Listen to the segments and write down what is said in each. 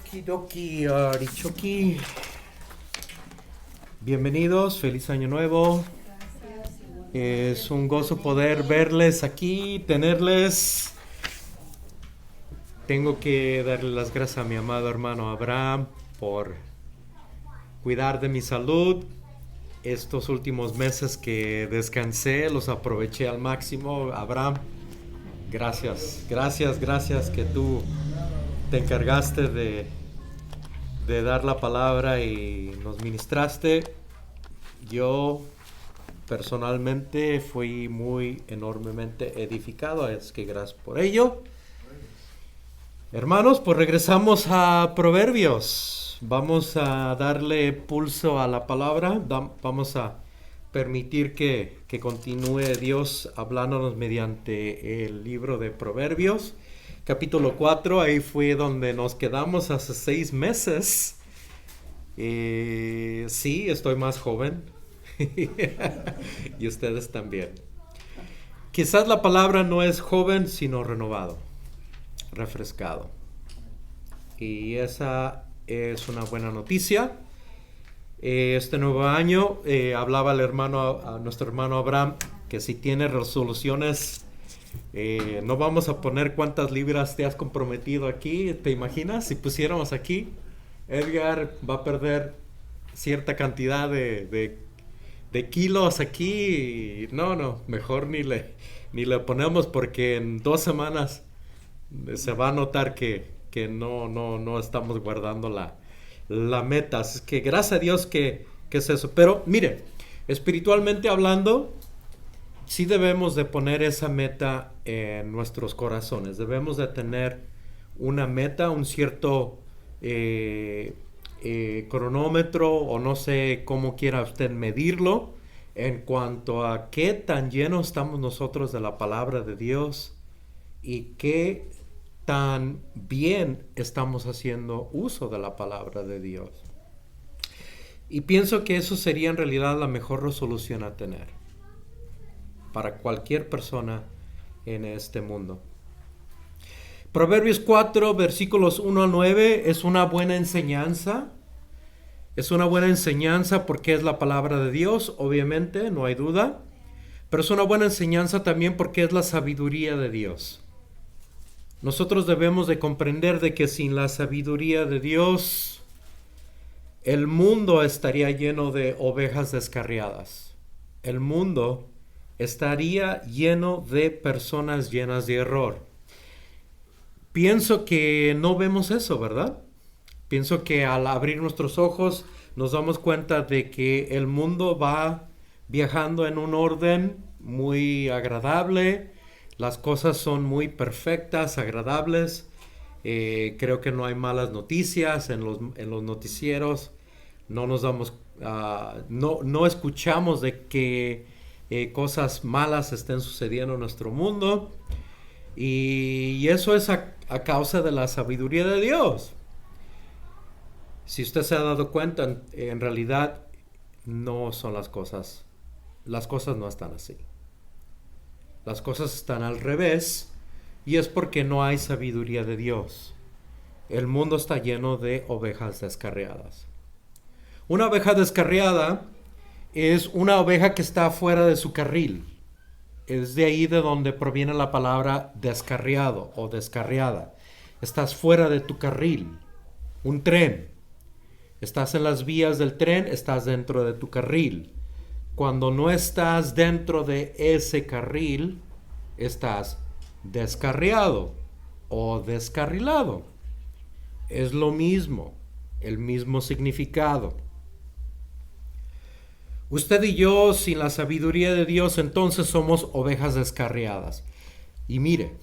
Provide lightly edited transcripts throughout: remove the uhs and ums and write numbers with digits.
Okidoki, Arichoki. Bienvenidos, feliz año nuevo. Es un gozo poder verles aquí, tenerles. Tengo que darle las gracias a mi amado hermano Abraham por cuidar de mi salud. Estos últimos meses que descansé, los aproveché al máximo. Abraham, gracias que tú te encargaste de dar la palabra y nos ministraste. Yo personalmente fui muy enormemente edificado, es que gracias por ello. Hermanos, pues regresamos a Proverbios. Vamos a darle pulso a la palabra. Vamos a permitir que continúe Dios hablándonos mediante el libro de Proverbios. Capítulo 4, ahí fue donde nos quedamos hace 6 meses. Sí, estoy más joven. Y ustedes también. Quizás la palabra no es joven, sino renovado, refrescado. Y esa es una buena noticia. Este nuevo año, hablaba a nuestro hermano Abraham, que si tiene resoluciones, no vamos a poner cuántas libras te has comprometido aquí. ¿Te imaginas? Si pusiéramos aquí, Edgar va a perder cierta cantidad de kilos aquí. No, mejor ni le ponemos, porque en 2 semanas se va a notar que no estamos guardando la meta. Es que gracias a Dios que es eso. Pero mire, espiritualmente hablando, sí debemos de poner esa meta en nuestros corazones. Debemos de tener una meta, un cierto cronómetro, o no sé cómo quiera usted medirlo, en cuanto a qué tan llenos estamos nosotros de la palabra de Dios y qué tan bien estamos haciendo uso de la palabra de Dios. Y pienso que eso sería en realidad la mejor resolución a tener para cualquier persona en este mundo. Proverbios 4, versículos 1 a 9 es una buena enseñanza. Es una buena enseñanza porque es la palabra de Dios, obviamente, no hay duda. Pero es una buena enseñanza también porque es la sabiduría de Dios. Nosotros debemos de comprender de que sin la sabiduría de Dios, el mundo estaría lleno de ovejas descarriadas. El mundo estaría lleno de personas llenas de error. Pienso que no vemos eso, ¿verdad? Pienso que al abrir nuestros ojos nos damos cuenta de que el mundo va viajando en un orden muy agradable. Las cosas son muy perfectas, agradables. Creo que no hay malas noticias en los noticieros. No escuchamos de que cosas malas estén sucediendo en nuestro mundo. Y eso es a causa de la sabiduría de Dios. Si usted se ha dado cuenta, en realidad no son las cosas. Las cosas no están así. Las cosas están al revés, y es porque no hay sabiduría de Dios. El mundo está lleno de ovejas descarriadas. Una oveja descarriada es una oveja que está fuera de su carril. Es de ahí de donde proviene la palabra descarriado o descarriada. Estás fuera de tu carril. Un tren. Estás en las vías del tren, estás dentro de tu carril. Cuando no estás dentro de ese carril, estás descarriado o descarrilado. Es lo mismo, el mismo significado. Usted y yo, sin la sabiduría de Dios, entonces somos ovejas descarriadas. Y mire,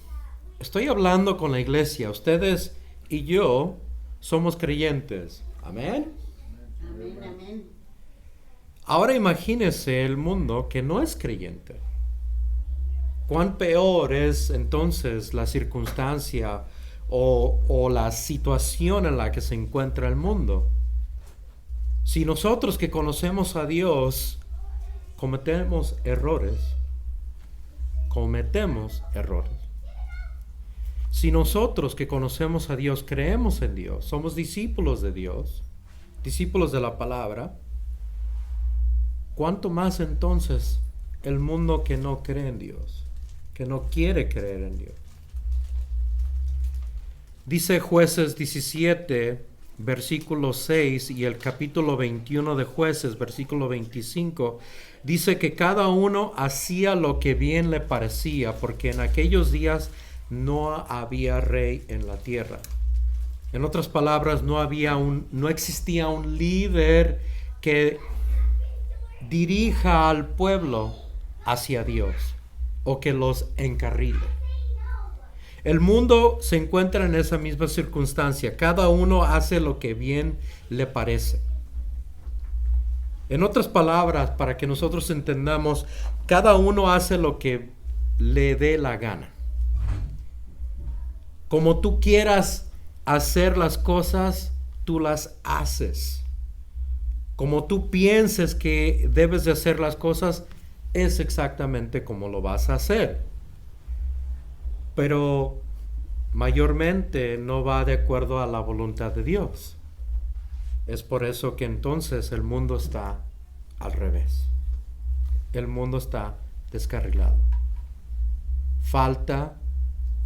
estoy hablando con la iglesia. Ustedes y yo somos creyentes. Amén. Amén, amén. Ahora imagínese el mundo que no es creyente. ¿Cuán peor es entonces la circunstancia o la situación en la que se encuentra el mundo? Si nosotros que conocemos a Dios cometemos errores. Si Si nosotros que conocemos a Dios, creemos en Dios, somos discípulos de Dios, discípulos de la palabra, ¿cuánto más entonces el mundo que no cree en Dios, que no quiere creer en Dios? Dice Jueces 17, versículo 6 y el capítulo 21 de Jueces, versículo 25, dice que cada uno hacía lo que bien le parecía, porque en aquellos días no había rey en la tierra. En otras palabras, no existía un líder que dirija al pueblo hacia Dios o que los encarrile. El mundo se encuentra en esa misma circunstancia. Cada uno hace lo que bien le parece. En otras palabras, para que nosotros entendamos, cada uno hace lo que le dé la gana. Como tú quieras hacer las cosas, tú las haces. Como tú pienses que debes de hacer las cosas, es exactamente como lo vas a hacer. Pero mayormente no va de acuerdo a la voluntad de Dios. Es por eso que entonces el mundo está al revés. El mundo está descarrilado. Falta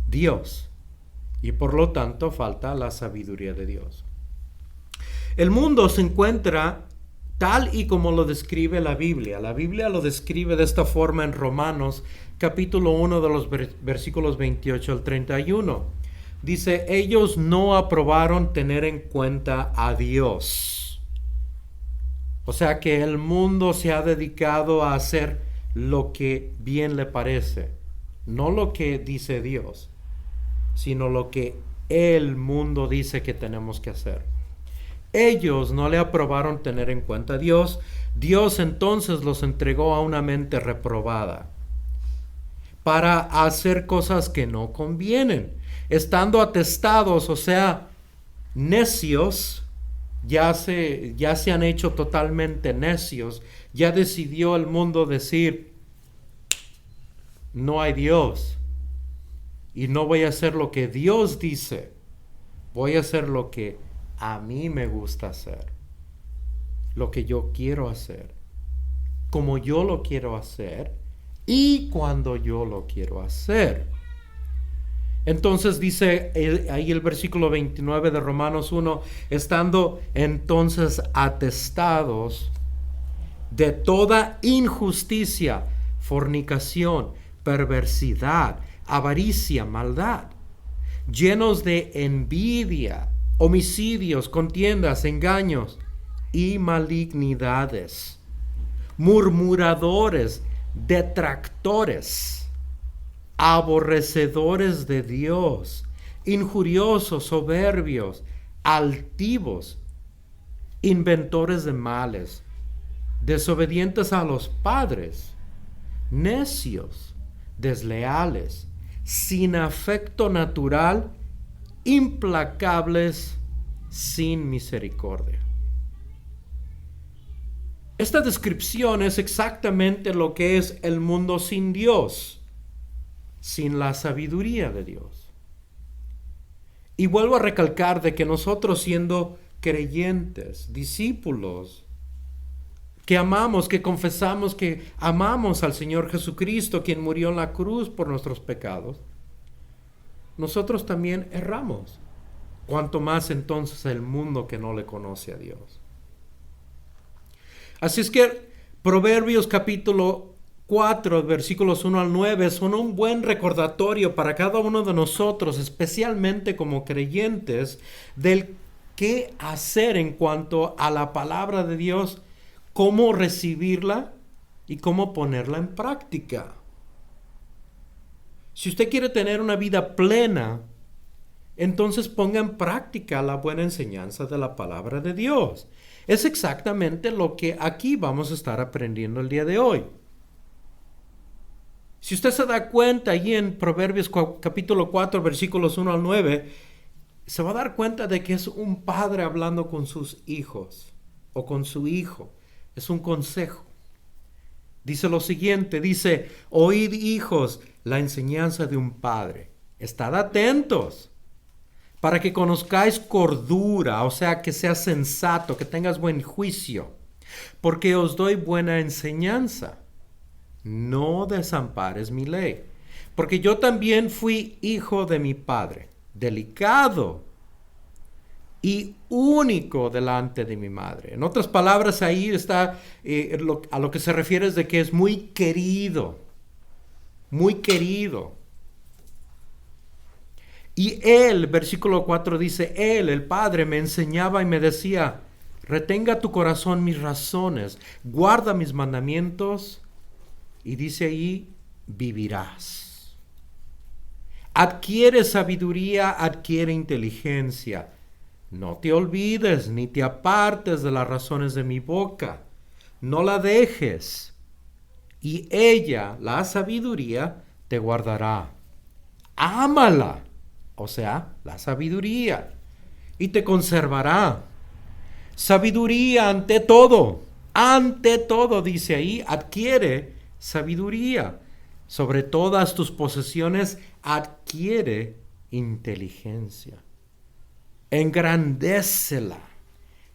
Dios y por lo tanto falta la sabiduría de Dios. El mundo se encuentra tal y como lo describe la Biblia. La Biblia lo describe de esta forma en Romanos capítulo 1 de los versículos 28 al 31. Dice, ellos no aprobaron tener en cuenta a Dios. O sea que el mundo se ha dedicado a hacer lo que bien le parece. No lo que dice Dios, sino lo que el mundo dice que tenemos que hacer. Ellos no le aprobaron tener en cuenta a Dios. Dios entonces los entregó a una mente reprobada para hacer cosas que no convienen, estando atestados, o sea, necios. Ya se han hecho totalmente necios. Ya decidió el mundo decir, no hay Dios y no voy a hacer lo que Dios dice, voy a hacer lo que a mí me gusta hacer, lo que yo quiero hacer, como yo lo quiero hacer y cuando yo lo quiero hacer. Entonces dice ahí el versículo 29 de Romanos 1, estando entonces atestados de toda injusticia, fornicación, perversidad, avaricia, maldad, llenos de envidia, homicidios, contiendas, engaños y malignidades, murmuradores, detractores, aborrecedores de Dios, injuriosos, soberbios, altivos, inventores de males, desobedientes a los padres, necios, desleales, sin afecto natural, implacables, sin misericordia. Esta descripción es exactamente lo que es el mundo sin Dios, sin la sabiduría de Dios. Y vuelvo a recalcar de que nosotros, siendo creyentes, discípulos, que amamos, que confesamos que amamos al Señor Jesucristo, quien murió en la cruz por nuestros pecados, nosotros también erramos. Cuanto más entonces el mundo que no le conoce a Dios. Así es que Proverbios capítulo 4, versículos 1 al 9 son un buen recordatorio para cada uno de nosotros, especialmente como creyentes, del qué hacer en cuanto a la palabra de Dios, cómo recibirla y cómo ponerla en práctica. Si usted quiere tener una vida plena, entonces ponga en práctica la buena enseñanza de la palabra de Dios. Es exactamente lo que aquí vamos a estar aprendiendo el día de hoy. Si usted se da cuenta allí en Proverbios capítulo 4, versículos 1 al 9, se va a dar cuenta de que es un padre hablando con sus hijos o con su hijo. Es un consejo. Dice lo siguiente, dice, oíd hijos la enseñanza de un padre Estad atentos para que conozcáis cordura, o sea, que seas sensato, que tengas buen juicio, porque os doy buena enseñanza. No desampares mi ley, porque yo también fui hijo de mi padre, delicado y único delante de mi madre. En otras palabras, ahí está a lo que se refiere es de que es muy querido, muy querido. Y él, versículo 4 dice, él, el Padre, me enseñaba y me decía, retenga tu corazón mis razones, guarda mis mandamientos, y dice ahí, vivirás. Adquiere sabiduría, adquiere inteligencia. No te olvides ni te apartes de las razones de mi boca. No la dejes. Y ella, la sabiduría, te guardará. Ámala, o sea, la sabiduría, y te conservará. Sabiduría ante todo, dice ahí, adquiere sabiduría. Sobre todas tus posesiones, adquiere inteligencia. Engrandécela,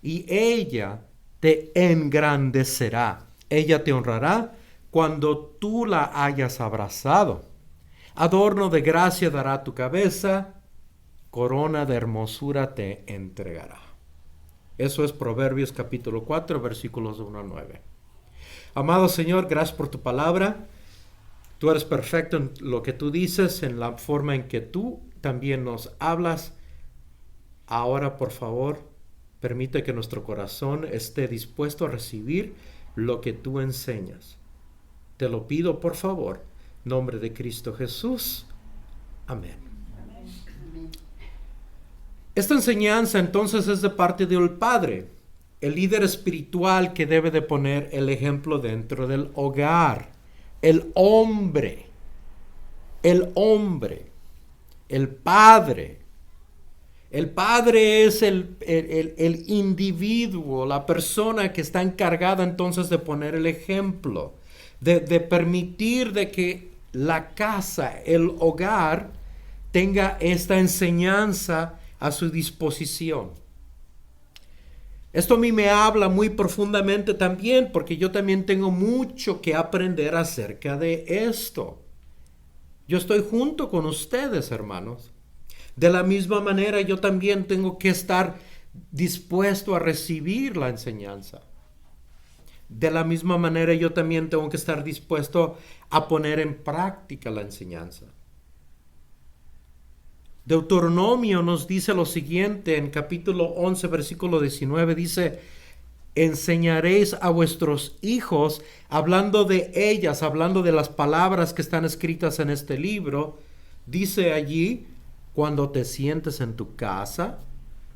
y ella te engrandecerá. Ella te honrará cuando tú la hayas abrazado. Adorno de gracia dará tu cabeza, corona de hermosura te entregará. Eso es Proverbios capítulo 4, versículos 1 a 9. Amado Señor, gracias por tu palabra. Tú eres perfecto en lo que tú dices, en la forma en que tú también nos hablas. Ahora, por favor, permite que nuestro corazón esté dispuesto a recibir lo que tú enseñas. Te lo pido, por favor, en nombre de Cristo Jesús. Amén. Amén. Esta enseñanza entonces es de parte del Padre, el líder espiritual que debe de poner el ejemplo dentro del hogar. El hombre, el Padre. El Padre es el individuo, la persona que está encargada entonces de poner el ejemplo, de permitir de que la casa, el hogar, tenga esta enseñanza a su disposición. Esto a mí me habla muy profundamente también, porque yo también tengo mucho que aprender acerca de esto. Yo estoy junto con ustedes, hermanos. De la misma manera, yo también tengo que estar dispuesto a recibir la enseñanza. De la misma manera, yo también tengo que estar dispuesto a poner en práctica la enseñanza. Deuteronomio nos dice lo siguiente en capítulo 11, versículo 19, dice, enseñaréis a vuestros hijos, hablando de ellas, hablando de las palabras que están escritas en este libro, dice allí, cuando te sientes en tu casa,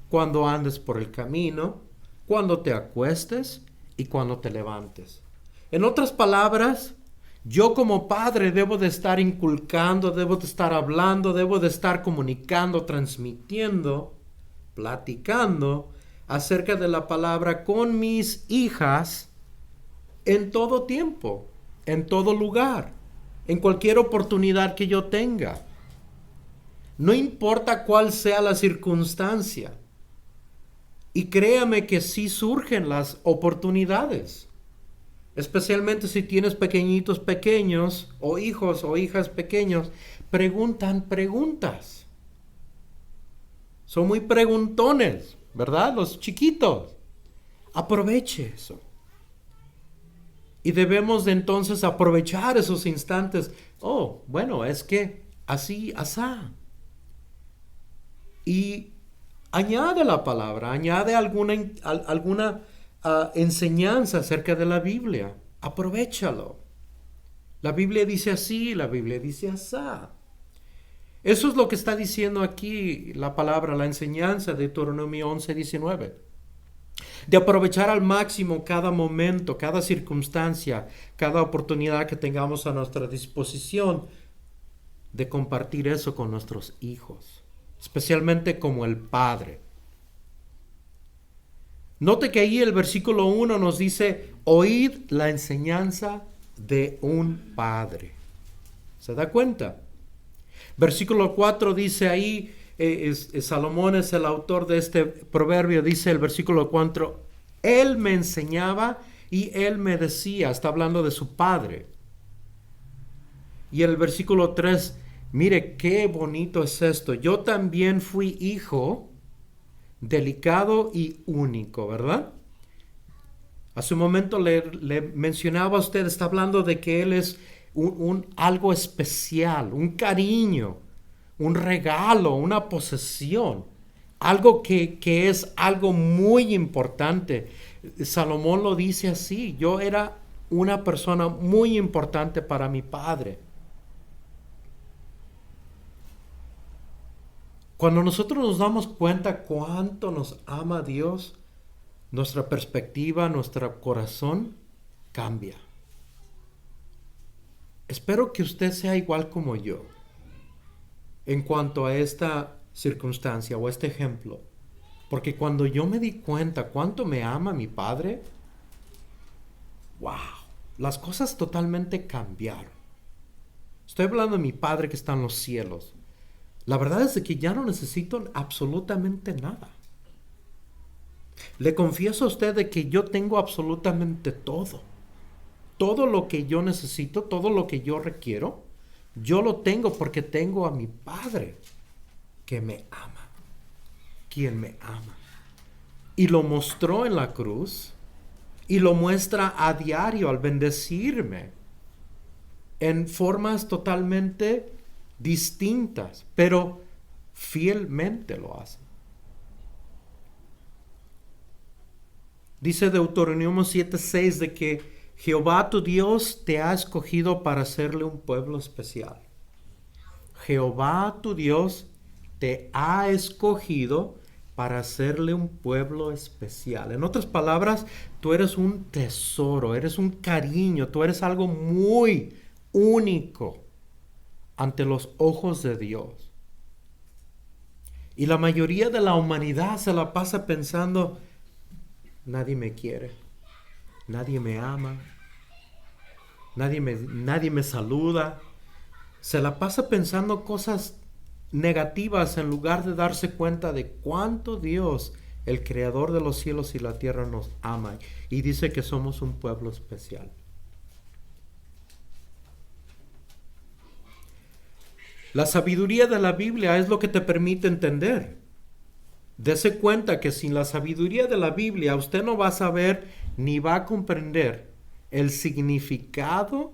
cuando andes por el camino, cuando te acuestes y cuando te levantes. En otras palabras, yo como padre debo de estar inculcando, debo de estar hablando, debo de estar comunicando, transmitiendo, platicando acerca de la palabra con mis hijas en todo tiempo, en todo lugar, en cualquier oportunidad que yo tenga. No importa cuál sea la circunstancia. Y créame que sí surgen las oportunidades. Especialmente si tienes pequeñitos pequeños o hijos o hijas pequeños, preguntan preguntas. Son muy preguntones, ¿verdad? Los chiquitos. Aproveche eso. Y debemos de entonces aprovechar esos instantes. Oh, bueno, es que así, asá. Y añade la palabra, añade alguna enseñanza acerca de la Biblia. Aprovéchalo. La Biblia dice así, la Biblia dice asá. Eso es lo que está diciendo aquí la palabra, la enseñanza de Deuteronomio 11, 19. De aprovechar al máximo cada momento, cada circunstancia, cada oportunidad que tengamos a nuestra disposición de compartir eso con nuestros hijos, especialmente como el Padre. Note que ahí el versículo 1 nos dice, oíd la enseñanza de un padre. ¿Se da cuenta? Versículo 4 dice ahí, Salomón es el autor de este proverbio, dice el versículo 4, él me enseñaba y él me decía, está hablando de su padre. Y el versículo 3, mire qué bonito es esto. Yo también fui hijo delicado y único, ¿verdad? Hace un momento le mencionaba a usted, está hablando de que él es algo especial, un cariño, un regalo, una posesión, algo que es algo muy importante. Salomón lo dice así, yo era una persona muy importante para mi padre. Cuando nosotros nos damos cuenta cuánto nos ama Dios, nuestra perspectiva, nuestro corazón cambia. Espero que usted sea igual como yo en cuanto a esta circunstancia o este ejemplo. Porque cuando yo me di cuenta cuánto me ama mi padre, wow, las cosas totalmente cambiaron. Estoy hablando de mi padre que está en los cielos. La verdad es que ya no necesito absolutamente nada. Le confieso a usted de que yo tengo absolutamente todo. Todo lo que yo necesito, todo lo que yo requiero, yo lo tengo porque tengo a mi Padre que me ama, quien me ama. Y lo mostró en la cruz y lo muestra a diario al bendecirme en formas totalmente distintas, pero fielmente lo hace. Dice Deuteronomio 7:6 de que Jehová tu Dios te ha escogido para hacerle un pueblo especial. Jehová tu Dios te ha escogido para hacerle un pueblo especial. En otras palabras, tú eres un tesoro, eres un cariño, tú eres algo muy único ante los ojos de Dios. Y la mayoría de la humanidad se la pasa pensando, nadie me quiere, nadie me ama, nadie me saluda. Se la pasa pensando cosas negativas en lugar de darse cuenta de cuánto Dios, el creador de los cielos y la tierra, nos ama y dice que somos un pueblo especial. La sabiduría de la Biblia es lo que te permite entender. Dese cuenta que sin la sabiduría de la Biblia usted no va a saber ni va a comprender el significado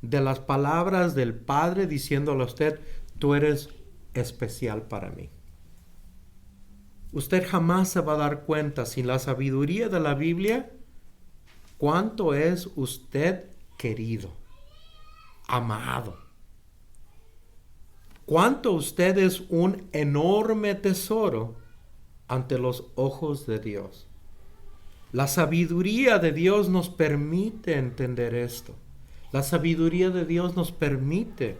de las palabras del Padre diciéndole a usted, tú eres especial para mí. Usted jamás se va a dar cuenta sin la sabiduría de la Biblia cuánto es usted querido, amado. Cuánto usted es un enorme tesoro ante los ojos de Dios. La sabiduría de Dios nos permite entender esto. La sabiduría de Dios nos permite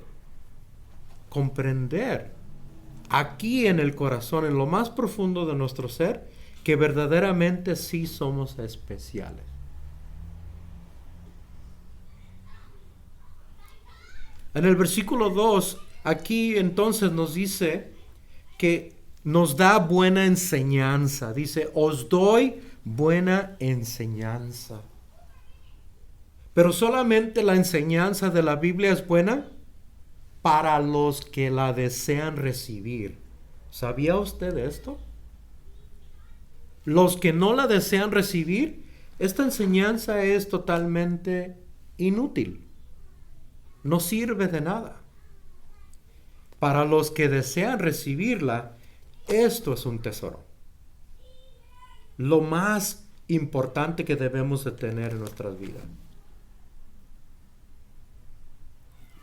comprender aquí en el corazón, en lo más profundo de nuestro ser, que verdaderamente sí somos especiales. En el versículo 2, aquí entonces nos dice que nos da buena enseñanza. Dice, os doy buena enseñanza. Pero solamente la enseñanza de la Biblia es buena para los que la desean recibir. ¿Sabía usted esto? Los que no la desean recibir, esta enseñanza es totalmente inútil. No sirve de nada. Para los que desean recibirla, esto es un tesoro. Lo más importante que debemos de tener en nuestras vidas.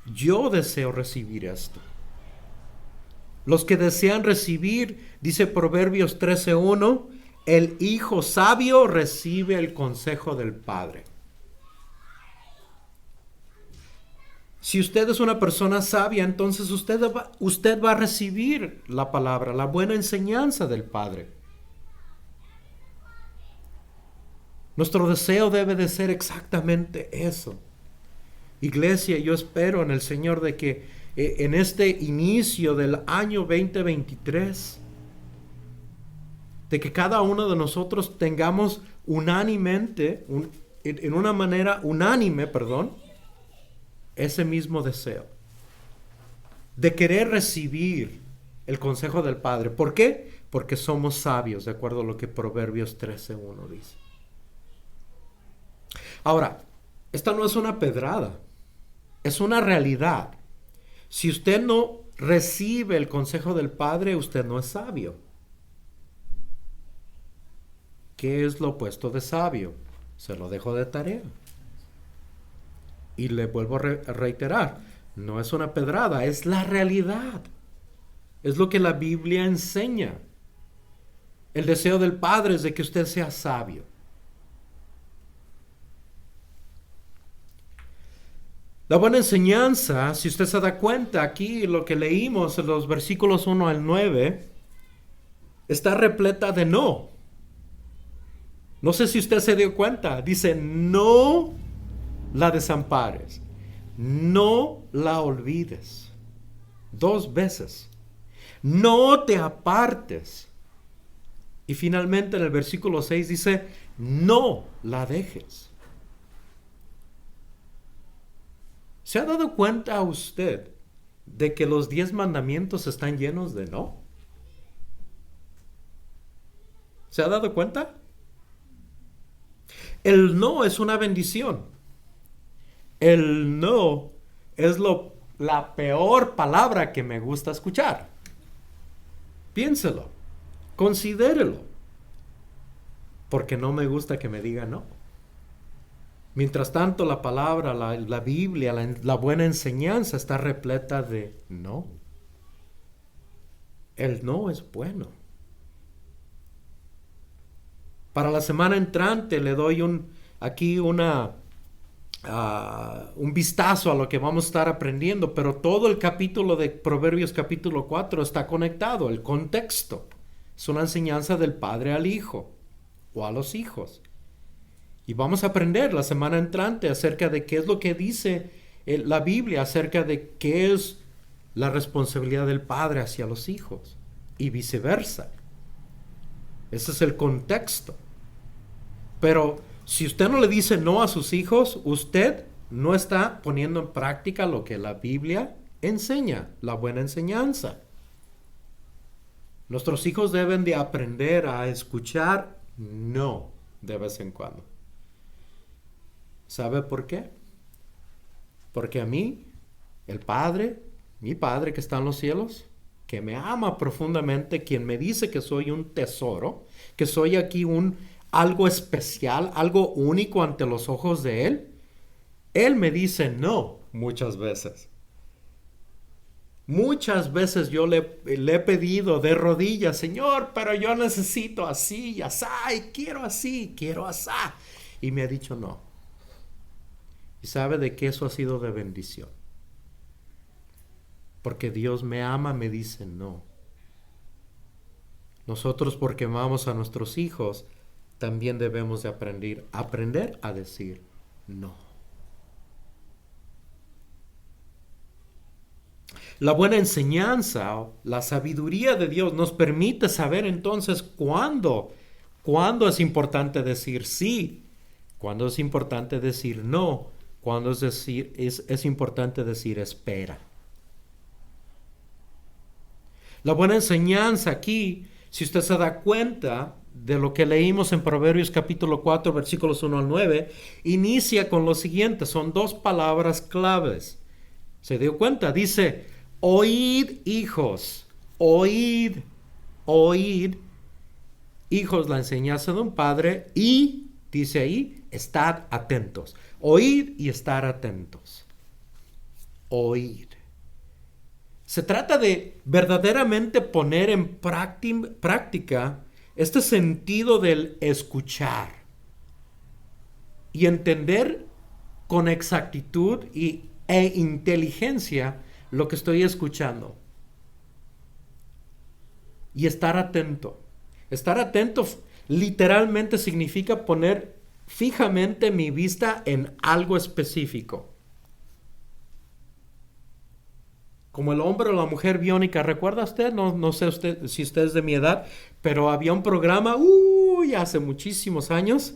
Yo deseo recibir esto. Los que desean recibir, dice Proverbios 13:1, el hijo sabio recibe el consejo del padre. Si usted es una persona sabia, entonces usted va a recibir la palabra, la buena enseñanza del Padre. Nuestro deseo debe de ser exactamente eso. Iglesia, yo espero en el Señor de que en este inicio del año 2023, de que cada uno de nosotros tengamos unánimemente, en una manera unánime, ese mismo deseo de querer recibir el consejo del Padre. ¿Por qué? Porque somos sabios, de acuerdo a lo que Proverbios 13:1 dice. Ahora, esta no es una pedrada, es una realidad. Si usted no recibe el consejo del Padre, usted no es sabio. ¿Qué es lo opuesto de sabio? Se lo dejo de tarea. Y le vuelvo a reiterar, no es una pedrada, es la realidad. Es lo que la Biblia enseña. El deseo del Padre es de que usted sea sabio. La buena enseñanza, si usted se da cuenta aquí, lo que leímos en los versículos 1 al 9, está repleta de no. No sé si usted se dio cuenta. Dice, no la desampares. No la olvides. 2 veces. No te apartes. Y finalmente en el versículo 6 dice, no la dejes. ¿Se ha dado cuenta usted de que los 10 mandamientos están llenos de no? ¿Se ha dado cuenta? El no es una bendición. El no es la peor palabra que me gusta escuchar. Piénselo, considérelo, porque no me gusta que me diga no. Mientras tanto, la palabra, la Biblia, la buena enseñanza está repleta de no. El no es bueno. Para la semana entrante le doy un vistazo a lo que vamos a estar aprendiendo, pero todo el capítulo de Proverbios capítulo 4 está conectado, el contexto. Es una enseñanza del padre al hijo o a los hijos. Y vamos a aprender la semana entrante acerca de qué es lo que dice la Biblia, acerca de qué es la responsabilidad del padre hacia los hijos y viceversa. Ese es el contexto. Pero si usted no le dice no a sus hijos, usted no está poniendo en práctica lo que la Biblia enseña, la buena enseñanza. Nuestros hijos deben de aprender a escuchar no de vez en cuando. ¿Sabe por qué? Porque a mí, el Padre, mi Padre que está en los cielos, que me ama profundamente, quien me dice que soy un tesoro, que soy aquí algo especial, algo único ante los ojos de Él me dice no muchas veces. Muchas veces yo le he pedido de rodillas, Señor, pero yo necesito así y asá, y quiero así, quiero asá. Y me ha dicho no. Y sabe de que eso ha sido de bendición. Porque Dios me ama, me dice no. Nosotros, porque amamos a nuestros hijos, también debemos de aprender a decir no. La buena enseñanza, la sabiduría de Dios nos permite saber entonces cuándo es importante decir sí, cuándo es importante decir no, cuándo es importante decir espera. La buena enseñanza aquí, si usted se da cuenta de lo que leímos en Proverbios capítulo 4, versículos 1 al 9, inicia con lo siguiente, son 2 palabras claves. ¿Se dio cuenta? Dice, oíd hijos, oíd, hijos, la enseñanza de un padre, y, dice ahí, estad atentos. Oíd y estar atentos. Oíd. Se trata de verdaderamente poner en práctica este sentido del escuchar y entender con exactitud e inteligencia lo que estoy escuchando. Y estar atento. Estar atento literalmente significa poner fijamente mi vista en algo específico. como el hombre o la mujer biónica. ¿Recuerda usted? No sé usted si usted es de mi edad, pero había un programa, hace muchísimos años.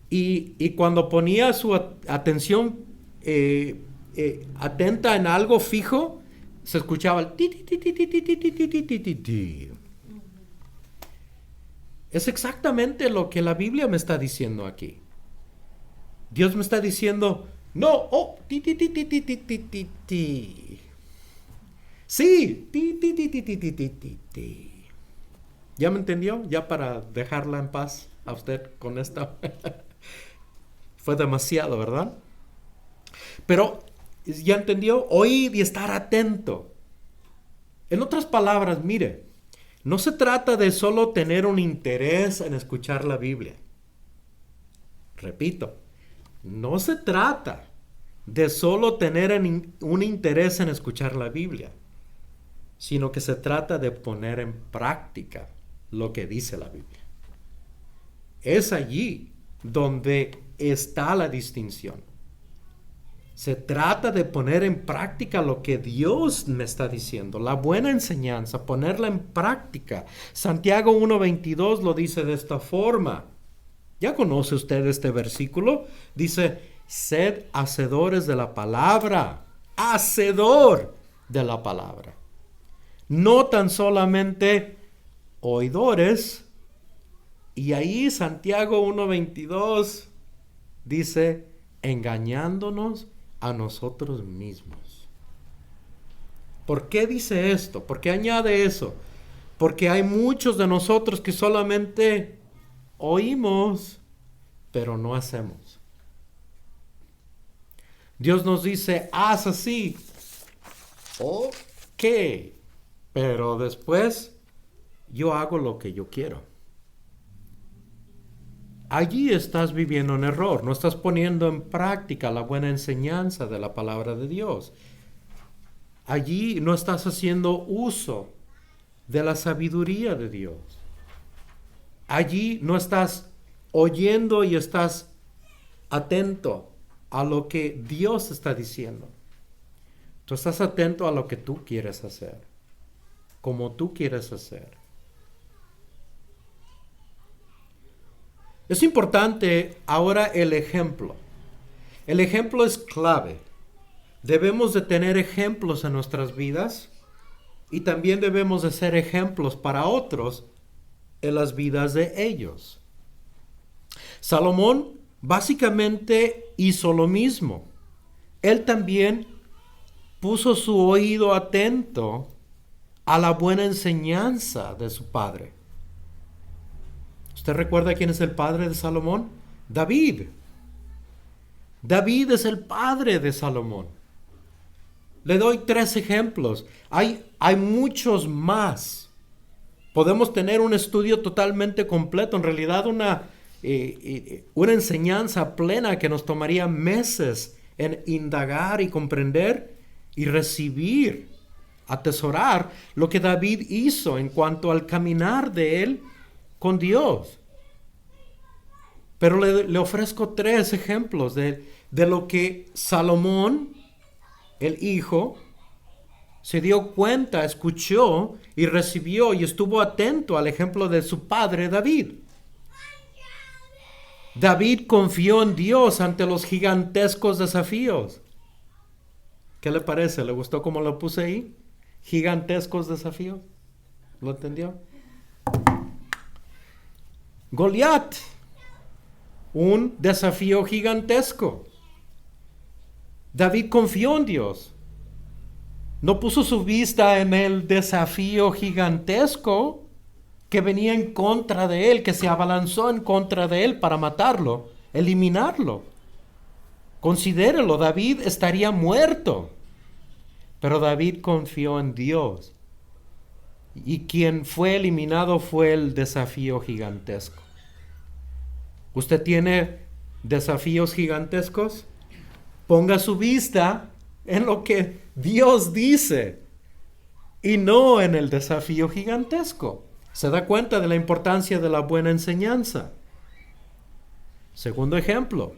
Y cuando ponía su atención atenta en algo fijo, se escuchaba el ti, ti, ti, ti, ti, ti, ti, ti, ti, ti, ti, ti. Es exactamente lo que la Biblia me está diciendo aquí. Dios me está diciendo, no, ti, ti, ti, ti, ti, ti, ti, ti, ti. Sí, ti, ti, ti, ti, ti, ti, ti, ti, ti. ¿Ya me entendió? Ya para dejarla en paz a usted con esta. Fue demasiado, ¿verdad? Pero, ¿ya entendió? Oír y estar atento. En otras palabras, mire, no se trata de solo tener un interés en escuchar la Biblia. Repito, no se trata de solo tener un interés en escuchar la Biblia, sino que se trata de poner en práctica lo que dice la Biblia. Es allí donde está la distinción. Se trata de poner en práctica lo que Dios me está diciendo, la buena enseñanza, ponerla en práctica. Santiago 1:22 lo dice de esta forma. ¿Ya conoce usted este versículo? Dice, sed hacedores de la palabra, hacedor de la palabra. No tan solamente oidores. Y ahí Santiago 1:22 dice, engañándonos a nosotros mismos. ¿Por qué dice esto? ¿Por qué añade eso? Porque hay muchos de nosotros que solamente oímos, pero no hacemos. Dios nos dice, haz así. Ok, pero después yo hago lo que yo quiero. Allí estás viviendo un error, no estás poniendo en práctica la buena enseñanza de la palabra de Dios. Allí no estás haciendo uso de la sabiduría de Dios. Allí no estás oyendo y estás atento a lo que Dios está diciendo. Tú estás atento a lo que tú quieres hacer, como tú quieres hacer. Es importante ahora el ejemplo. El ejemplo es clave. Debemos de tener ejemplos en nuestras vidas y también debemos de ser ejemplos para otros en las vidas de ellos. Salomón básicamente hizo lo mismo. Él también puso su oído atento a la buena enseñanza de su padre. ¿Usted recuerda quién es el padre de Salomón? David. David es el padre de Salomón. Le doy 3 ejemplos. Hay muchos más. Podemos tener un estudio totalmente completo. En realidad una enseñanza plena que nos tomaría meses en indagar y comprender y recibir, atesorar lo que David hizo en cuanto al caminar de él con Dios. Pero le ofrezco 3 ejemplos de lo que Salomón, el hijo, se dio cuenta, escuchó y recibió y estuvo atento al ejemplo de su padre David. David confió en Dios ante los gigantescos desafíos. ¿Qué le parece? ¿Le gustó cómo lo puse ahí? Gigantescos desafíos. ¿Lo entendió? Goliat, un desafío gigantesco. David confió en Dios. No puso su vista en el desafío gigantesco que venía en contra de él, que se abalanzó en contra de él para matarlo, eliminarlo. Considérelo, David estaría muerto. Pero David confió en Dios. Y quien fue eliminado fue el desafío gigantesco. ¿Usted tiene desafíos gigantescos? Ponga su vista en lo que Dios dice y no en el desafío gigantesco. ¿Se da cuenta de la importancia de la buena enseñanza? Segundo ejemplo.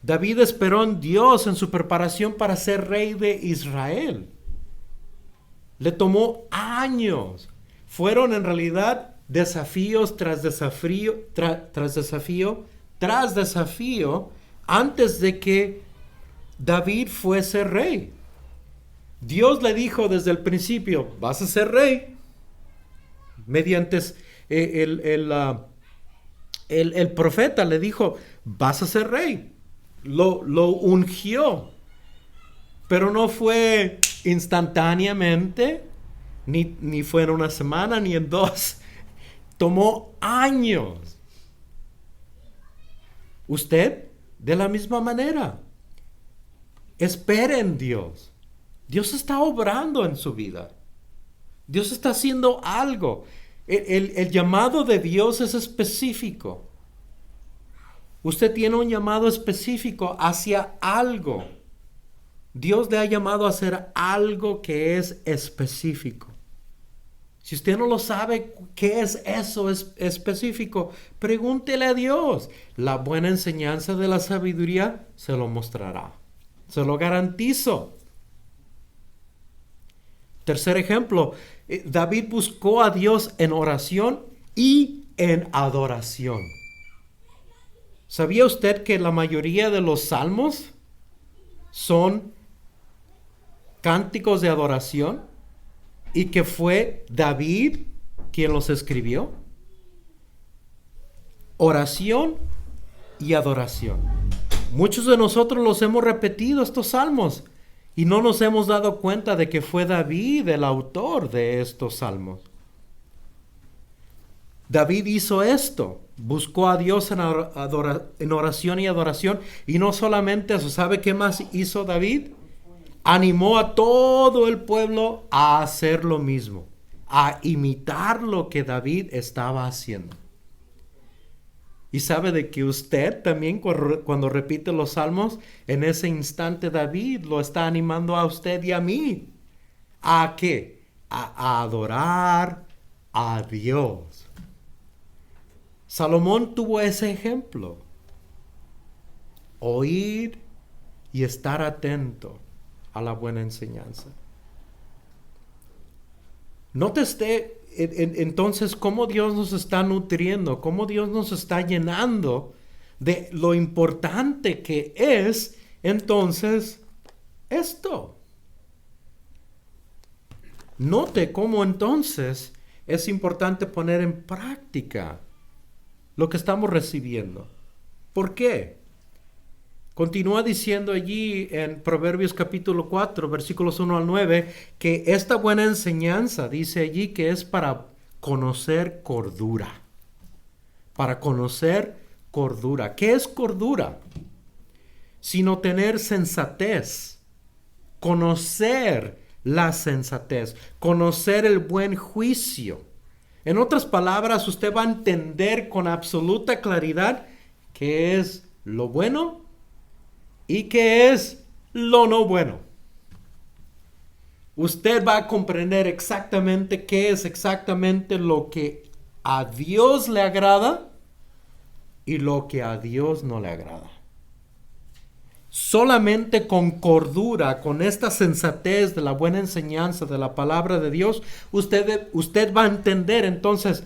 David esperó en Dios en su preparación para ser rey de Israel. Le tomó años. Fueron en realidad desafíos tras desafío, tras desafío, antes de que David fuese rey. Dios le dijo desde el principio, vas a ser rey. Mediante el profeta le dijo, vas a ser rey. Lo ungió. Pero no fue instantáneamente, ni fue en una semana, ni en dos. Tomó años. Usted, de la misma manera, espere en Dios. Dios está obrando en su vida. Dios está haciendo algo. El llamado de Dios es específico. Usted tiene un llamado específico hacia algo. Dios le ha llamado a hacer algo que es específico. Si usted no lo sabe, ¿qué es eso específico? Pregúntele a Dios. La buena enseñanza de la sabiduría se lo mostrará. Se lo garantizo. Tercer ejemplo, David buscó a Dios en oración y en adoración. ¿Sabía usted que la mayoría de los salmos son cánticos de adoración y que fue David quien los escribió? Oración y adoración. Muchos de nosotros los hemos repetido estos salmos y no nos hemos dado cuenta de que fue David el autor de estos salmos. David hizo esto, buscó a Dios en oración y adoración, y no solamente eso. ¿Sabe qué más hizo David? Animó a todo el pueblo a hacer lo mismo, a imitar lo que David estaba haciendo. Y sabe de que usted también, cuando repite los salmos, en ese instante David lo está animando a usted y a mí. ¿A qué? A adorar a Dios. Salomón tuvo ese ejemplo. Oír y estar atento a la buena enseñanza. Note usted entonces cómo Dios nos está nutriendo, cómo Dios nos está llenando de lo importante que es entonces esto. Note cómo entonces es importante poner en práctica lo que estamos recibiendo. ¿Por qué? Continúa diciendo allí en Proverbios capítulo 4, versículos 1 al 9, que esta buena enseñanza, dice allí, que es para conocer cordura. Para conocer cordura. ¿Qué es cordura? Sino tener sensatez. Conocer la sensatez. Conocer el buen juicio. En otras palabras, usted va a entender con absoluta claridad qué es lo bueno y qué es lo no bueno. Usted va a comprender exactamente qué es exactamente lo que a Dios le agrada y lo que a Dios no le agrada. Solamente con cordura, con esta sensatez de la buena enseñanza de la palabra de Dios, usted va a entender. Entonces,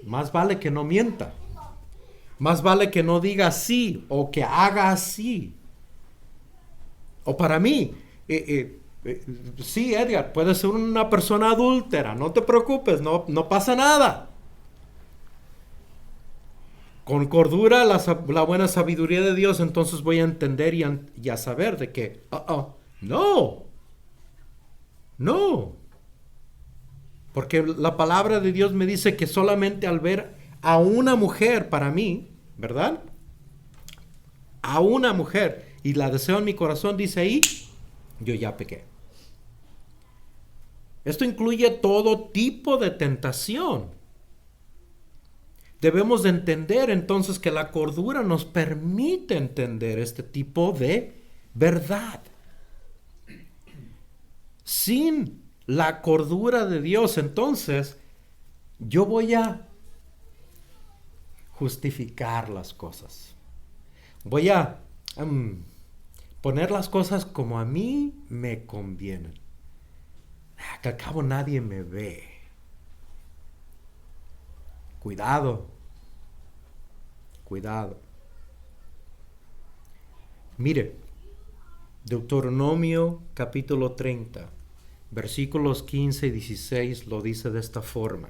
más vale que no mienta. Más vale que no diga así o que haga así. O para mí, sí, Edgar, puedes ser una persona adúltera, no te preocupes, no pasa nada. Con cordura, la buena sabiduría de Dios, entonces voy a entender y a saber de que, no. Porque la palabra de Dios me dice que solamente al ver a una mujer, para mí, ¿verdad? A una mujer, y la deseo en mi corazón, dice ahí, yo ya pequé. Esto incluye todo tipo de tentación. Debemos de entender entonces que la cordura nos permite entender este tipo de verdad. Sin la cordura de Dios, entonces, yo voy a justificar las cosas. Voy a mm, poner las cosas como a mí me convienen. Que al cabo nadie me ve. Cuidado, cuidado. Mire, Deuteronomio capítulo 30, versículos 15 y 16 lo dice de esta forma.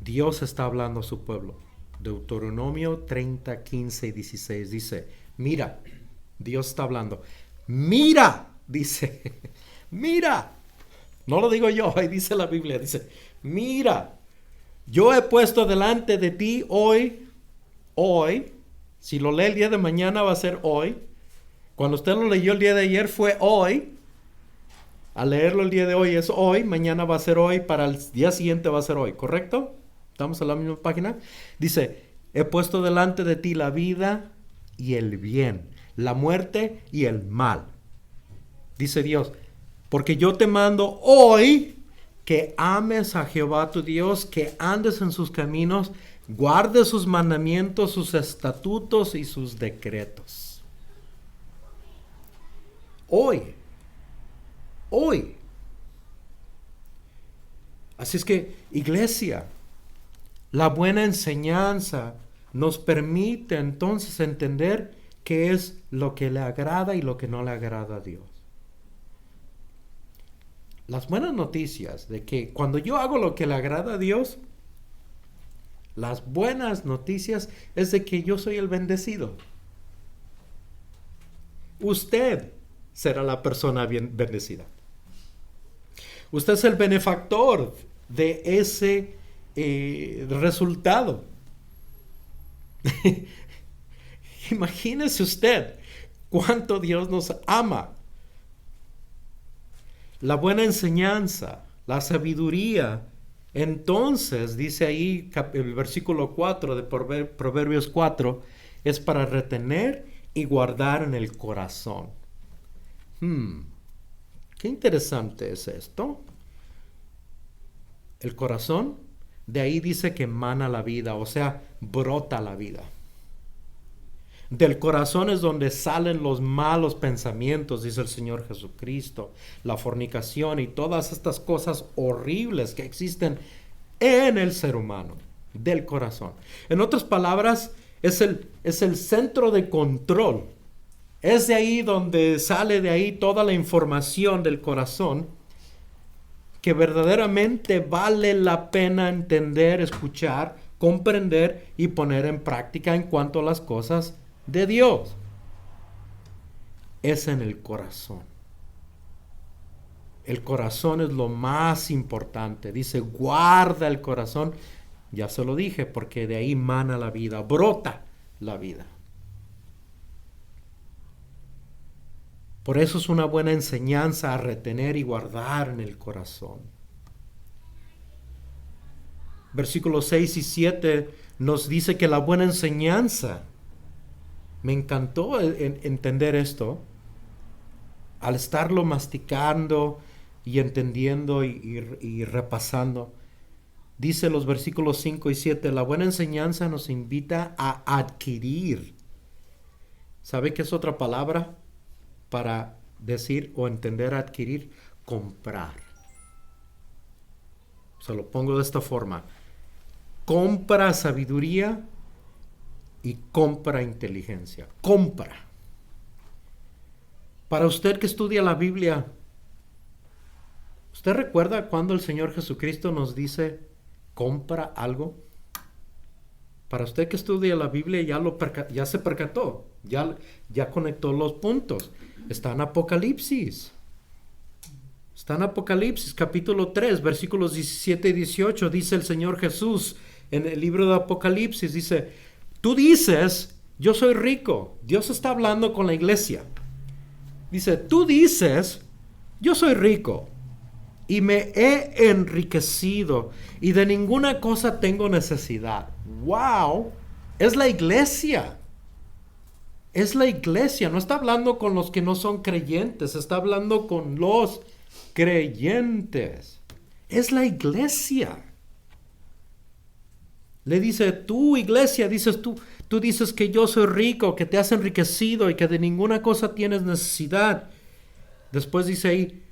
Dios está hablando a su pueblo. Deuteronomio 30, 15 y 16 dice, mira, Dios está hablando. Mira, dice, mira. No lo digo yo, ahí dice la Biblia, dice, mira, yo he puesto delante de ti hoy, si lo lee el día de mañana va a ser hoy. Cuando usted lo leyó el día de ayer fue hoy. Al leerlo el día de hoy es hoy, mañana va a ser hoy, para el día siguiente va a ser hoy, ¿correcto? ¿Estamos en la misma página? Dice, he puesto delante de ti la vida y el bien, la muerte y el mal. Dice Dios, porque yo te mando hoy que ames a Jehová tu Dios, que andes en sus caminos, guardes sus mandamientos, sus estatutos y sus decretos. Hoy. Así es que, iglesia, la buena enseñanza nos permite entonces entender qué es lo que le agrada y lo que no le agrada a Dios. Las buenas noticias de que cuando yo hago lo que le agrada a Dios, las buenas noticias es de que yo soy el bendecido. Usted será la persona bien bendecida. Usted es el benefactor de ese resultado. Imagínese usted cuánto Dios nos ama. La buena enseñanza, la sabiduría. Entonces, dice ahí el versículo 4 de Proverbios 4, es para retener y guardar en el corazón. Qué interesante es esto. El corazón, de ahí dice que emana la vida, o sea, brota la vida. Del corazón es donde salen los malos pensamientos, dice el Señor Jesucristo, la fornicación y todas estas cosas horribles que existen en el ser humano, del corazón. En otras palabras, es el centro de control. Es de ahí donde sale de ahí toda la información del corazón que verdaderamente vale la pena entender, escuchar, comprender y poner en práctica en cuanto a las cosas de Dios. Es en el corazón. El corazón es lo más importante. Dice, guarda el corazón. Ya se lo dije, porque de ahí mana la vida, brota la vida. Por eso es una buena enseñanza a retener y guardar en el corazón. Versículos 6 y 7 nos dice que la buena enseñanza, me encantó entender esto, al estarlo masticando y entendiendo y repasando. Dice los versículos 5 y 7, la buena enseñanza nos invita a adquirir. ¿Sabe qué es otra palabra para decir o entender adquirir? Comprar. Se lo pongo de esta forma. Compra sabiduría y compra inteligencia. Compra. Para usted que estudia la Biblia, ¿usted recuerda cuando el Señor Jesucristo nos dice, compra algo? Para usted que estudia la Biblia ya se percató, ya conectó los puntos. Está en Apocalipsis. Está en Apocalipsis capítulo 3, versículos 17 y 18. Dice el Señor Jesús en el libro de Apocalipsis, dice, tú dices, yo soy rico. Dios está hablando con la iglesia. Dice, tú dices, yo soy rico y me he enriquecido y de ninguna cosa tengo necesidad. ¡Wow! Es la iglesia. Es la iglesia. No está hablando con los que no son creyentes. Está hablando con los creyentes. Es la iglesia. Le dice, tú iglesia, tú dices que yo soy rico, que te has enriquecido y que de ninguna cosa tienes necesidad. Después dice ahí,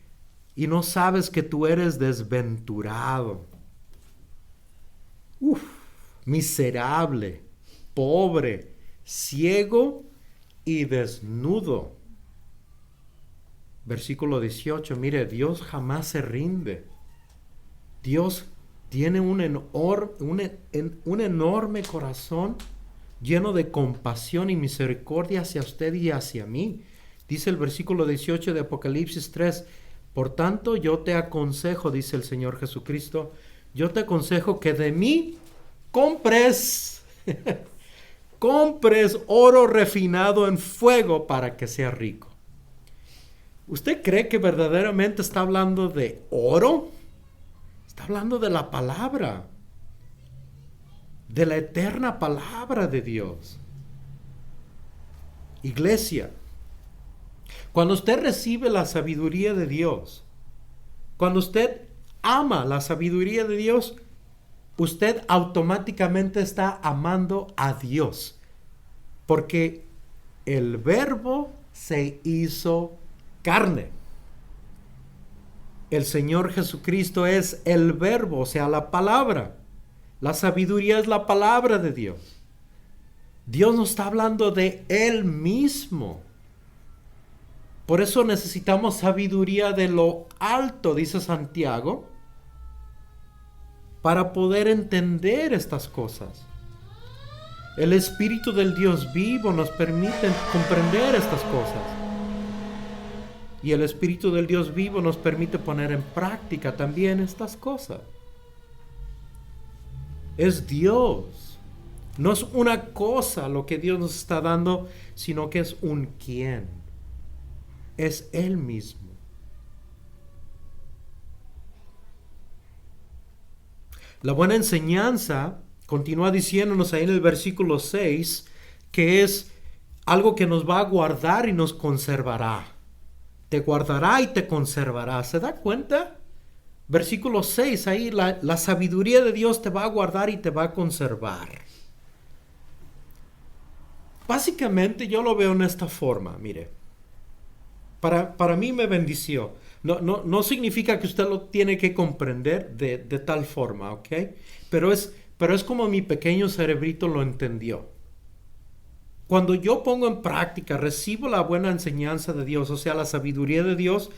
y no sabes que tú eres desventurado. Miserable, pobre, ciego y desnudo. Versículo 18, mire, Dios jamás se rinde. Dios tiene un enorme corazón lleno de compasión y misericordia hacia usted y hacia mí. Dice el versículo 18 de Apocalipsis 3, por tanto yo te aconsejo, dice el Señor Jesucristo, yo te aconsejo que de mí compres, compres oro refinado en fuego para que sea rico. ¿Usted cree que verdaderamente está hablando de oro? Está hablando de la palabra, de la eterna palabra de Dios. Iglesia, cuando usted recibe la sabiduría de Dios, cuando usted ama la sabiduría de Dios, usted automáticamente está amando a Dios, porque el Verbo se hizo carne. El Señor Jesucristo es el Verbo, o sea, la palabra. La sabiduría es la palabra de Dios. Dios nos está hablando de Él mismo. Por eso necesitamos sabiduría de lo alto, dice Santiago, para poder entender estas cosas. El Espíritu del Dios vivo nos permite comprender estas cosas. Y el Espíritu del Dios vivo nos permite poner en práctica también estas cosas. Es Dios. No es una cosa lo que Dios nos está dando, sino que es un quién. Es Él mismo. La buena enseñanza continúa diciéndonos ahí en el versículo 6 que es algo que nos va a guardar y nos conservará. Te guardará y te conservará. ¿Se da cuenta? Versículo 6, ahí la sabiduría de Dios te va a guardar y te va a conservar. Básicamente yo lo veo en esta forma, mire. Para mí me bendició. No significa que usted lo tiene que comprender de tal forma, ¿ok? Pero es como mi pequeño cerebrito lo entendió. Cuando yo pongo en práctica, recibo la buena enseñanza de Dios, o sea, la sabiduría de Dios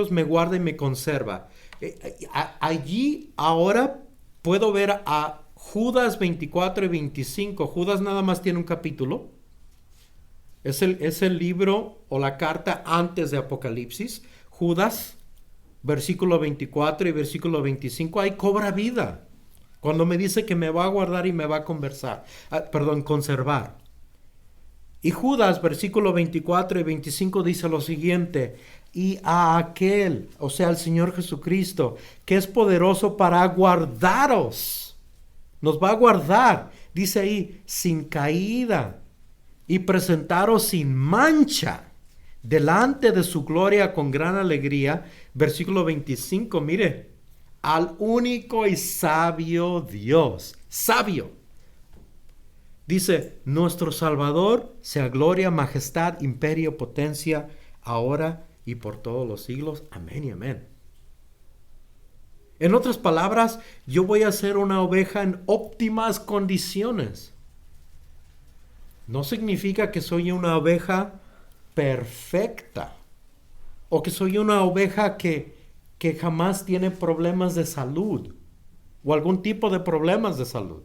me guarda y me conserva. Allí ahora puedo ver a Judas 24 y 25. Judas nada más tiene un capítulo. Es el libro o la carta antes de Apocalipsis. Judas, versículo 24 y versículo 25, ahí cobra vida. Cuando me dice que me va a guardar y me va a conservar. Y Judas, versículo 24 y 25 dice lo siguiente: y a aquel, o sea, al Señor Jesucristo, que es poderoso para guardaros, nos va a guardar, dice ahí, sin caída, y presentaros sin mancha delante de su gloria con gran alegría. Versículo 25, mire, al único y sabio Dios, sabio. Dice, nuestro Salvador, sea gloria, majestad, imperio, potencia, ahora y por todos los siglos. Amén y amén. En otras palabras, yo voy a ser una oveja en óptimas condiciones. No significa que soy una oveja perfecta o que soy una oveja que jamás tiene problemas de salud o algún tipo de problemas de salud,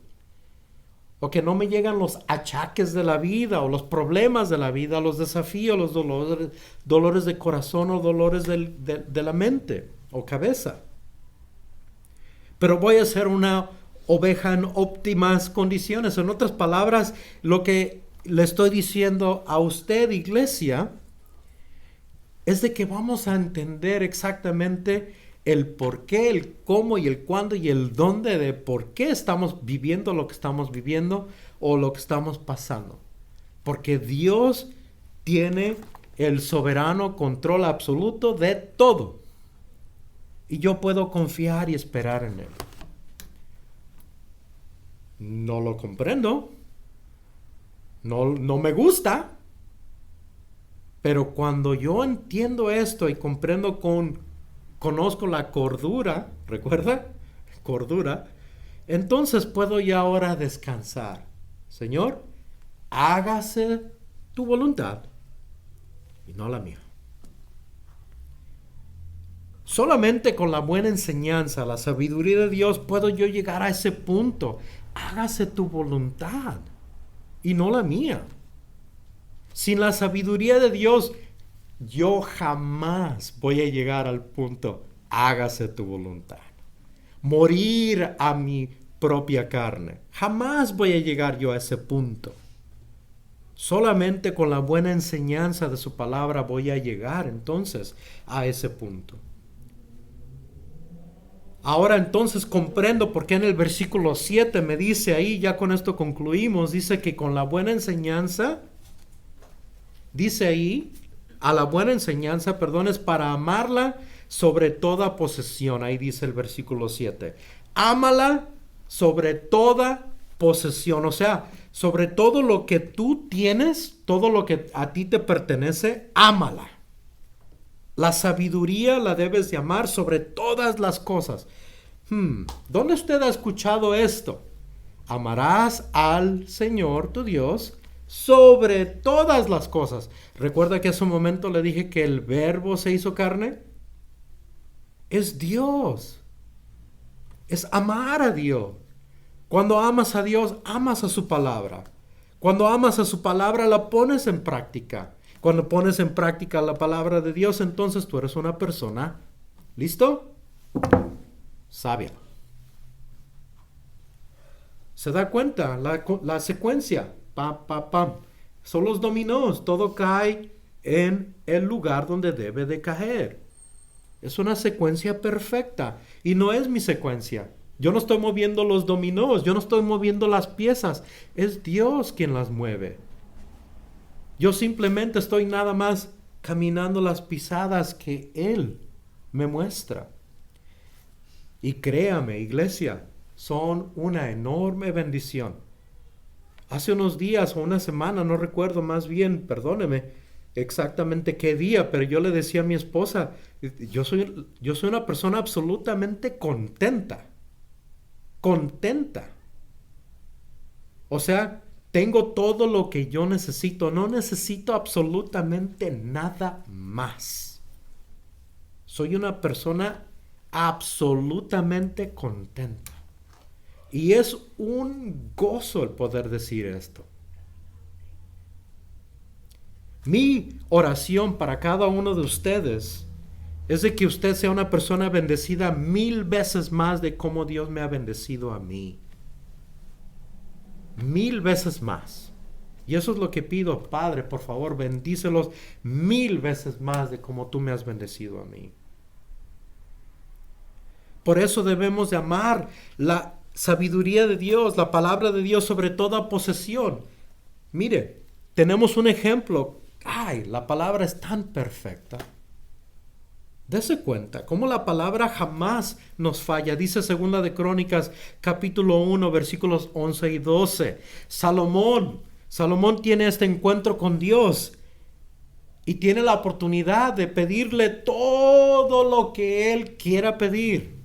o que no me llegan los achaques de la vida o los problemas de la vida, los desafíos, los dolores de corazón o dolores de la mente o cabeza. Pero voy a ser una oveja en óptimas condiciones. En otras palabras, lo que le estoy diciendo a usted, iglesia, es de que vamos a entender exactamente el por qué, el cómo y el cuándo y el dónde de por qué estamos viviendo lo que estamos viviendo o lo que estamos pasando. Porque Dios tiene el soberano control absoluto de todo. Y yo puedo confiar y esperar en Él. No lo comprendo. No me gusta. Pero cuando yo entiendo esto y comprendo conozco la cordura, ¿recuerda? Cordura. Entonces puedo ya ahora descansar. Señor, hágase tu voluntad y no la mía. Solamente con la buena enseñanza, la sabiduría de Dios, puedo yo llegar a ese punto. Hágase tu voluntad y no la mía. Sin la sabiduría de Dios, yo jamás voy a llegar al punto, hágase tu voluntad. Morir a mi propia carne. Jamás voy a llegar yo a ese punto. Solamente con la buena enseñanza de su palabra voy a llegar entonces a ese punto. Ahora entonces comprendo por qué en el versículo 7 me dice ahí, ya con esto concluimos, dice que con la buena enseñanza, dice ahí, a la buena enseñanza, perdón, es para amarla sobre toda posesión. Ahí dice el versículo 7. Ámala sobre toda posesión. O sea, sobre todo lo que tú tienes, todo lo que a ti te pertenece, ámala. La sabiduría la debes de amar sobre todas las cosas. ¿Dónde usted ha escuchado esto? Amarás al Señor tu Dios sobre todas las cosas. ¿Recuerda que hace un momento le dije que el verbo se hizo carne? Es Dios. Es amar a Dios. Cuando amas a Dios, amas a su palabra. Cuando amas a su palabra, la pones en práctica. Cuando pones en práctica la palabra de Dios, entonces tú eres una persona, ¿listo? Sabia. ¿Se da cuenta? La secuencia. Pam, pam, pam. Son los dominós. Todo cae en el lugar donde debe de caer. Es una secuencia perfecta. Y no es mi secuencia. Yo no estoy moviendo los dominós. Yo no estoy moviendo las piezas. Es Dios quien las mueve. Yo simplemente estoy nada más caminando las pisadas que Él me muestra. Y créame, iglesia, son una enorme bendición. Hace unos días o una semana, no recuerdo más bien, perdóneme exactamente qué día, pero yo le decía a mi esposa, yo soy una persona absolutamente contenta. Contenta. O sea, tengo todo lo que yo necesito. No necesito absolutamente nada más. Soy una persona absolutamente contenta. Y es un gozo el poder decir esto. Mi oración para cada uno de ustedes es de que usted sea una persona bendecida 1000 veces más de como Dios me ha bendecido a mí. 1000 veces más. Y eso es lo que pido, Padre, por favor, bendícelos 1000 veces más de como tú me has bendecido a mí. Por eso debemos de amar la sabiduría de Dios, la palabra de Dios sobre toda posesión. Mire, tenemos un ejemplo. Ay, la palabra es tan perfecta. Dese cuenta, cómo la palabra jamás nos falla. Dice 2 de Crónicas, capítulo 1, versículos 11 y 12. Salomón tiene este encuentro con Dios y tiene la oportunidad de pedirle todo lo que él quiera pedir.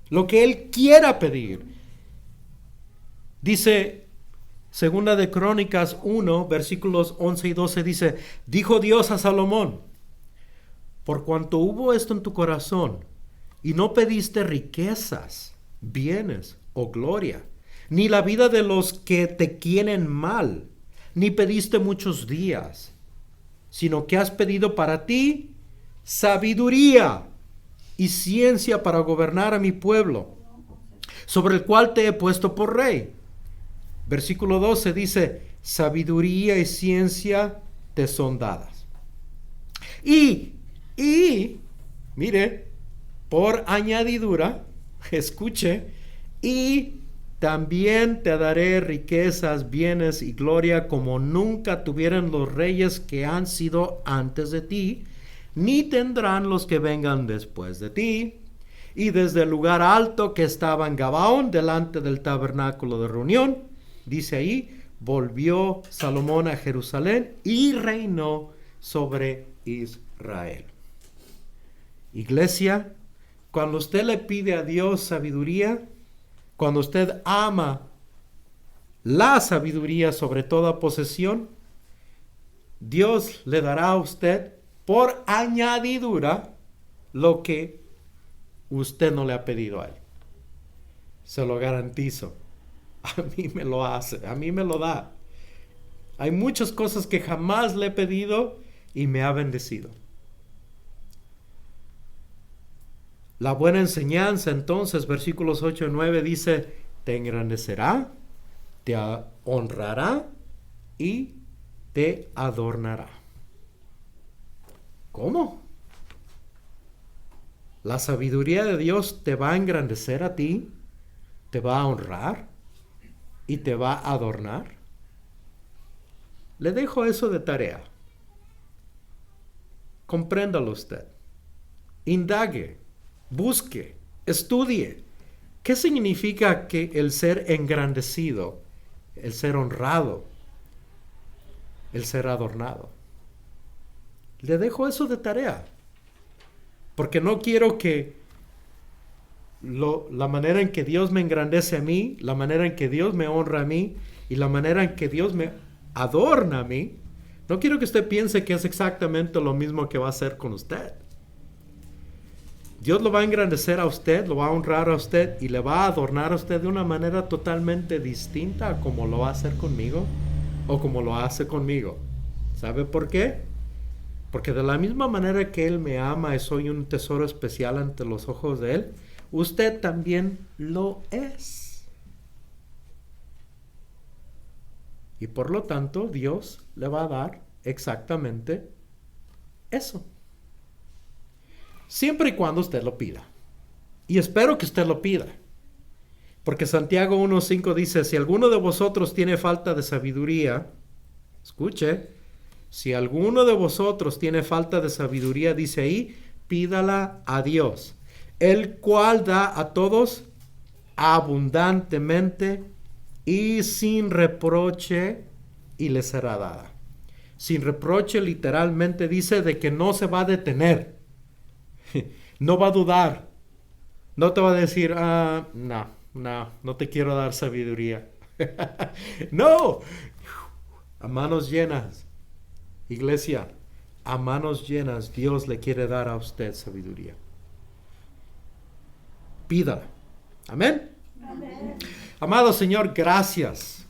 Lo que él quiera pedir. Dice 2 de Crónicas 1, versículos 11 y 12, dice, dijo Dios a Salomón, por cuanto hubo esto en tu corazón, y no pediste riquezas, bienes o gloria, ni la vida de los que te quieren mal, ni pediste muchos días, sino que has pedido para ti sabiduría y ciencia para gobernar a mi pueblo, sobre el cual te he puesto por rey. Versículo 12 dice, sabiduría y ciencia te son dadas. Y, mire, por añadidura, escuche, y también te daré riquezas, bienes y gloria como nunca tuvieron los reyes que han sido antes de ti, ni tendrán los que vengan después de ti. Y desde el lugar alto que estaba en Gabaón, delante del tabernáculo de reunión, dice ahí, volvió Salomón a Jerusalén y reinó sobre Israel. Iglesia, cuando usted le pide a Dios sabiduría, cuando usted ama la sabiduría sobre toda posesión, Dios le dará a usted por añadidura lo que usted no le ha pedido a él. Se lo garantizo. A mí me lo hace, a mí me lo da. Hay muchas cosas que jamás le he pedido y me ha bendecido. La buena enseñanza, entonces, versículos 8 y 9 dice, te engrandecerá, te honrará y te adornará. ¿Cómo? La sabiduría de Dios te va a engrandecer a ti, te va a honrar y te va a adornar. Le dejo eso de tarea. Compréndalo usted. Indague, busque, estudie. ¿Qué significa que el ser engrandecido, el ser honrado, el ser adornado? Le dejo eso de tarea. Porque no quiero que la manera en que Dios me engrandece a mí, la manera en que Dios me honra a mí y la manera en que Dios me adorna a mí, no quiero que usted piense que es exactamente lo mismo que va a hacer con usted. Dios lo va a engrandecer a usted, lo va a honrar a usted y le va a adornar a usted de una manera totalmente distinta a como lo va a hacer conmigo o como lo hace conmigo. ¿Sabe por qué? Porque de la misma manera que Él me ama y soy un tesoro especial ante los ojos de Él, usted también lo es. Y por lo tanto, Dios le va a dar exactamente eso. Siempre y cuando usted lo pida. Y espero que usted lo pida. Porque Santiago 1:5 dice, si alguno de vosotros tiene falta de sabiduría, escuche, si alguno de vosotros tiene falta de sabiduría, dice ahí, pídala a Dios, el cual da a todos abundantemente y sin reproche, y le será dada. Sin reproche literalmente dice de que no se va a detener, no va a dudar, no te va a decir, no te quiero dar sabiduría. No, a manos llenas. Iglesia, a manos llenas Dios le quiere dar a usted sabiduría. Pídala. Amén. Amén. Amado Señor, gracias.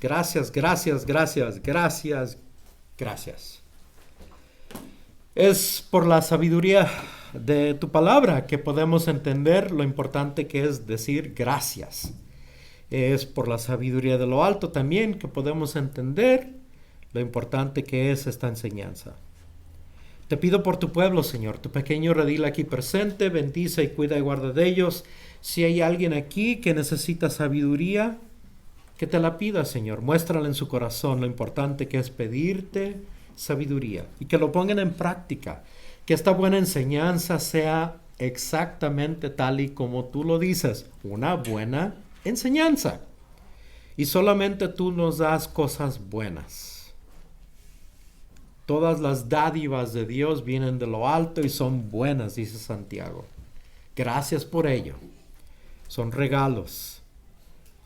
Es por la sabiduría de tu palabra que podemos entender lo importante que es decir gracias. Es por la sabiduría de lo alto también que podemos entender lo importante que es esta enseñanza. Te pido por tu pueblo, Señor, tu pequeño redil aquí presente, bendice y cuida y guarda de ellos. Si hay alguien aquí que necesita sabiduría, que te la pida, Señor. Muéstrale en su corazón lo importante que es pedirte sabiduría y que lo pongan en práctica. Que esta buena enseñanza sea exactamente tal y como tú lo dices, una buena enseñanza. Y solamente tú nos das cosas buenas. Todas las dádivas de Dios vienen de lo alto y son buenas, dice Santiago. Gracias por ello. Son regalos.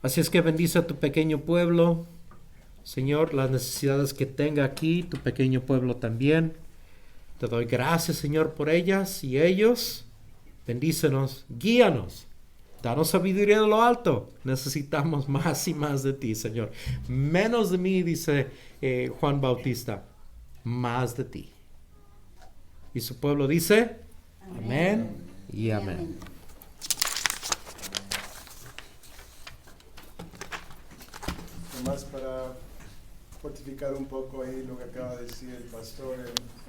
Así es que bendice a tu pequeño pueblo. Señor, las necesidades que tenga aquí, tu pequeño pueblo también. Te doy gracias, Señor, por ellas y ellos. Bendícenos, guíanos. Danos sabiduría de lo alto. Necesitamos más y más de ti, Señor. Menos de mí, dice Juan Bautista. Más de ti. Y su pueblo dice, amén y amén. Más para fortificar un poco ahí lo que acaba de decir el pastor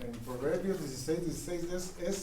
en Proverbios 16:16 es